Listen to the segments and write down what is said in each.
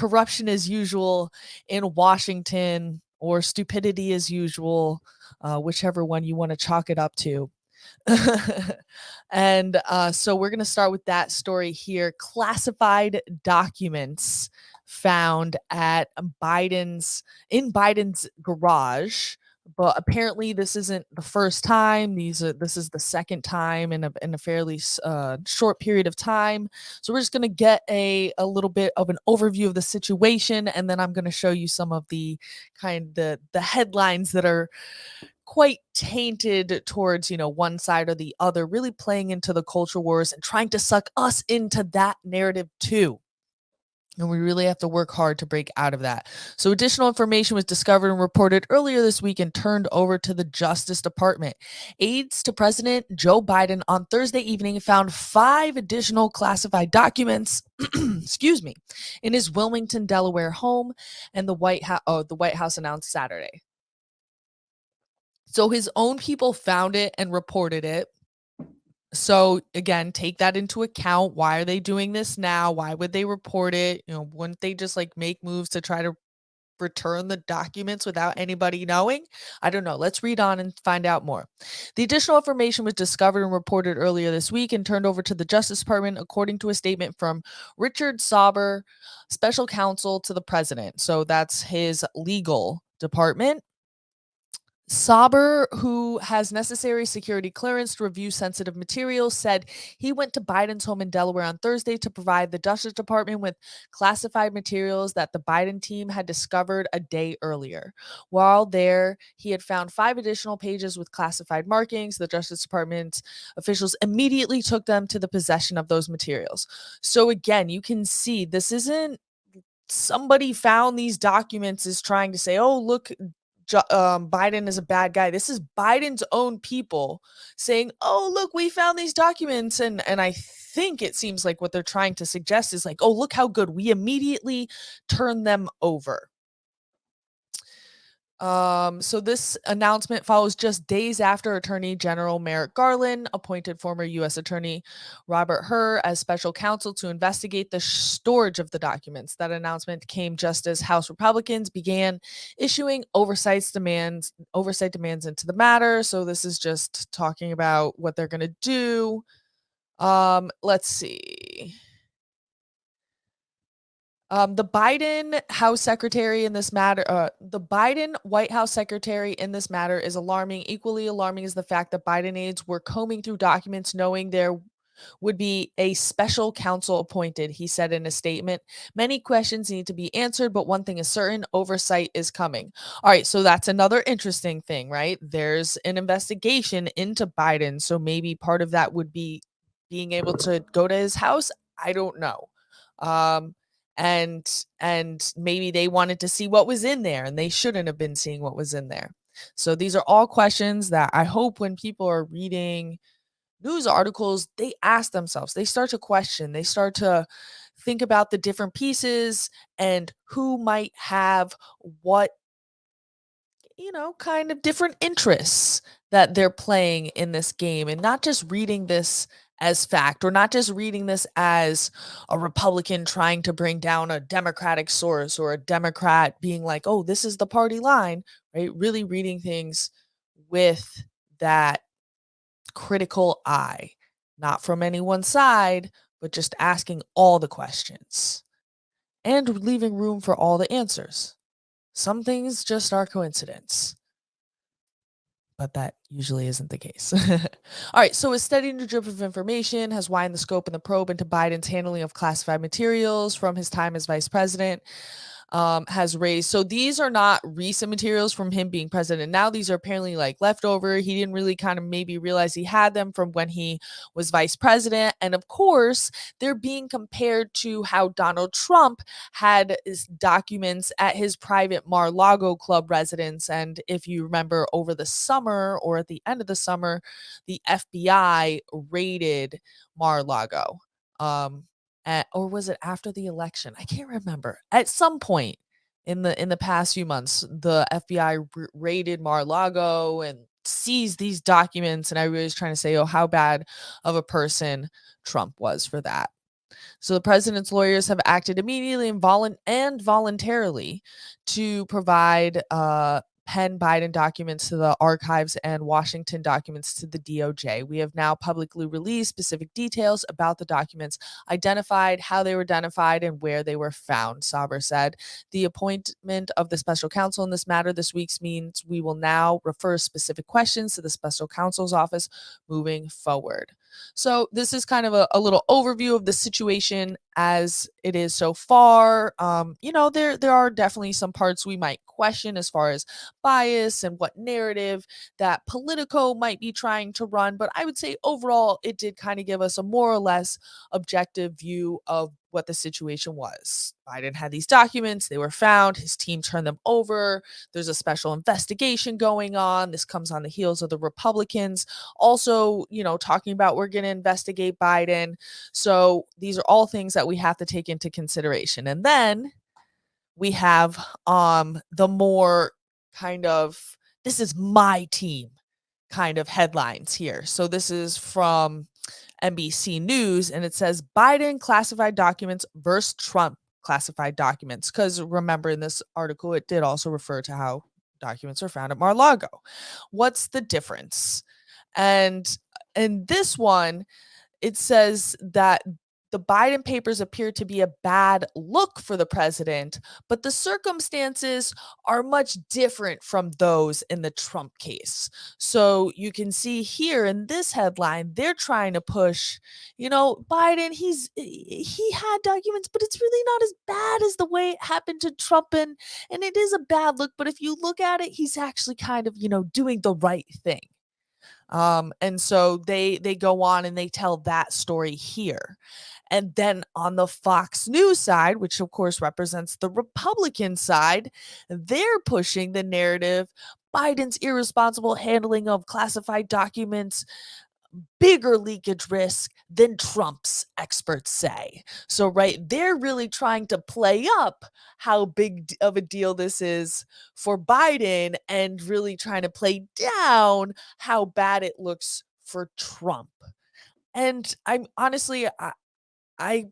corruption as usual in Washington or stupidity as usual, whichever one you want to chalk it up to. And so we're going to start with that story here. Classified documents found at Biden's garage. But apparently, this isn't the first time. This is the second time in a fairly short period of time. So we're just going to get a little bit of an overview of the situation, and then I'm going to show you some of the the headlines that are quite tainted towards, one side or the other, really playing into the culture wars and trying to suck us into that narrative too. And we really have to work hard to break out of that. So additional information was discovered and reported earlier this week and turned over to the Justice Department. Aides to President Joe Biden on Thursday evening found 5 additional classified documents, excuse me, in his Wilmington, Delaware home, and the White House announced Saturday. So his own people found it and reported it. So again, take that into account. Why are they doing this now? Why would they report it? Wouldn't they just make moves to try to return the documents without anybody knowing? I don't know. Let's read on and find out more. The additional information was discovered and reported earlier this week and turned over to the Justice Department, according to a statement from Richard Sauber, special counsel to the president. So that's his legal department. Sauber, who has necessary security clearance to review sensitive materials, said he went to Biden's home in Delaware on Thursday to provide the Justice Department with classified materials that the Biden team had discovered a day earlier. While there, he had found 5 additional pages with classified markings. The Justice Department officials immediately took them to the possession of those materials. So again, you can see this isn't somebody found these documents is trying to say, oh, look, Biden is a bad guy. This is Biden's own people saying, oh, look, we found these documents. And I think it seems like what they're trying to suggest is oh, look how good. We immediately turn them over. So this announcement follows just days after Attorney General Merrick Garland appointed former U.S. Attorney Robert Hur as special counsel to investigate the storage of the documents. That announcement came just as House Republicans began issuing oversight demands into the matter. So this is just talking about what they're going to do. Let's see. The Biden House Secretary in this matter, the Biden White House Secretary in this matter is alarming. Equally alarming is the fact that Biden aides were combing through documents knowing there would be a special counsel appointed, he said in a statement. Many questions need to be answered, but one thing is certain, oversight is coming. All right, so that's another interesting thing, right? There's an investigation into Biden, so maybe part of that would be being able to go to his house. I don't know. And maybe they wanted to see what was in there and they shouldn't have been seeing what was in there. So these are all questions that I hope when people are reading news articles, they ask themselves, they start to question, they start to think about the different pieces and who might have what, kind of different interests that they're playing in this game, and not just reading this as fact, or not just reading this as a Republican trying to bring down a Democratic source, or a Democrat being like, oh, this is the party line, right? Really reading things with that critical eye, not from any one side, but just asking all the questions and leaving room for all the answers. Some things just are coincidence, but that usually isn't the case. All right, so a steady new drip of information has widened the scope and the probe into Biden's handling of classified materials from his time as vice president. Has raised. So these are not recent materials from him being president. Now these are apparently leftover. He didn't really kind of maybe realize he had them from when he was vice president. And of course, they're being compared to how Donald Trump had his documents at his private Mar-a-Lago club residence. And if you remember, over the summer or at the end of the summer, the FBI raided Mar-a-Lago. Or was it after the election? I can't remember. At some point in the past few months, the FBI raided Mar-a-Lago and seized these documents, and everybody was trying to say, oh, how bad of a person Trump was for that. So the president's lawyers have acted immediately and voluntarily to provide Penn Biden documents to the archives and Washington documents to the DOJ. We have now publicly released specific details about the documents, identified how they were identified and where they were found, Saber said. The appointment of the special counsel in this matter this week means we will now refer specific questions to the special counsel's office moving forward. So this is kind of a little overview of the situation as it is so far. There are definitely some parts we might question as far as bias and what narrative that Politico might be trying to run, but I would say overall it did kind of give us a more or less objective view of what the situation was. Biden had these documents, they were found, his team turned them over. There's a special investigation going on. This comes on the heels of the Republicans also, talking about we're going to investigate Biden. So these are all things that we have to take into consideration. And then we have the more kind of this is my team kind of headlines here. So this is from NBC News, and it says Biden classified documents versus Trump classified documents. Because remember, in this article, it did also refer to how documents are found at Mar-a-Lago. What's the difference? And in this one, it says that the Biden papers appear to be a bad look for the president, but the circumstances are much different from those in the Trump case. So you can see here in this headline, they're trying to push, Biden, he had documents, but it's really not as bad as the way it happened to Trump, and it is a bad look, but if you look at it, he's actually kind of, doing the right thing. And so they go on and they tell that story here. And then on the Fox News side, which of course represents the Republican side, they're pushing the narrative Biden's irresponsible handling of classified documents bigger leakage risk than Trump's, experts say. So, right, they're really trying to play up how big of a deal this is for Biden and really trying to play down how bad it looks for Trump. And I'm honestly, I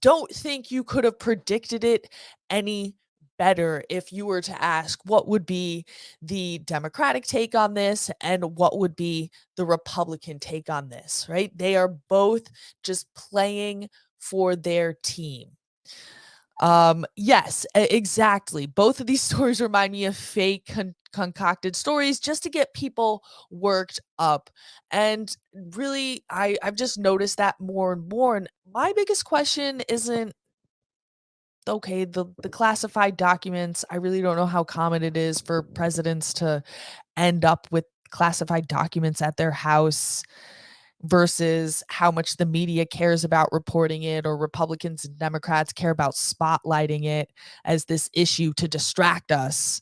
don't think you could have predicted it any better if you were to ask what would be the Democratic take on this and what would be the Republican take on this, right? They are both just playing for their team. Yes, exactly. Both of these stories remind me of fake concocted stories just to get people worked up. And really, I've just noticed that more and more. And my biggest question isn't okay, the classified documents. I really don't know how common it is for presidents to end up with classified documents at their house versus how much the media cares about reporting it, or Republicans and Democrats care about spotlighting it as this issue to distract us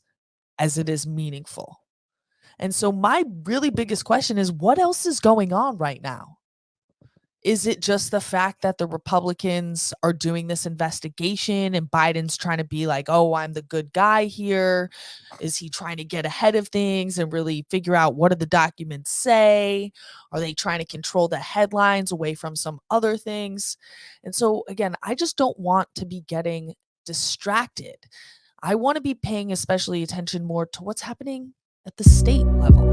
as it is meaningful. And so my really biggest question is what else is going on right now? Is it just the fact that the Republicans are doing this investigation and Biden's trying to be like, "Oh, I'm the good guy here"? Is he trying to get ahead of things and really figure out what do the documents say? Are they trying to control the headlines away from some other things? And so again, I just don't want to be getting distracted. I want to be paying especially attention more to what's happening at the state level.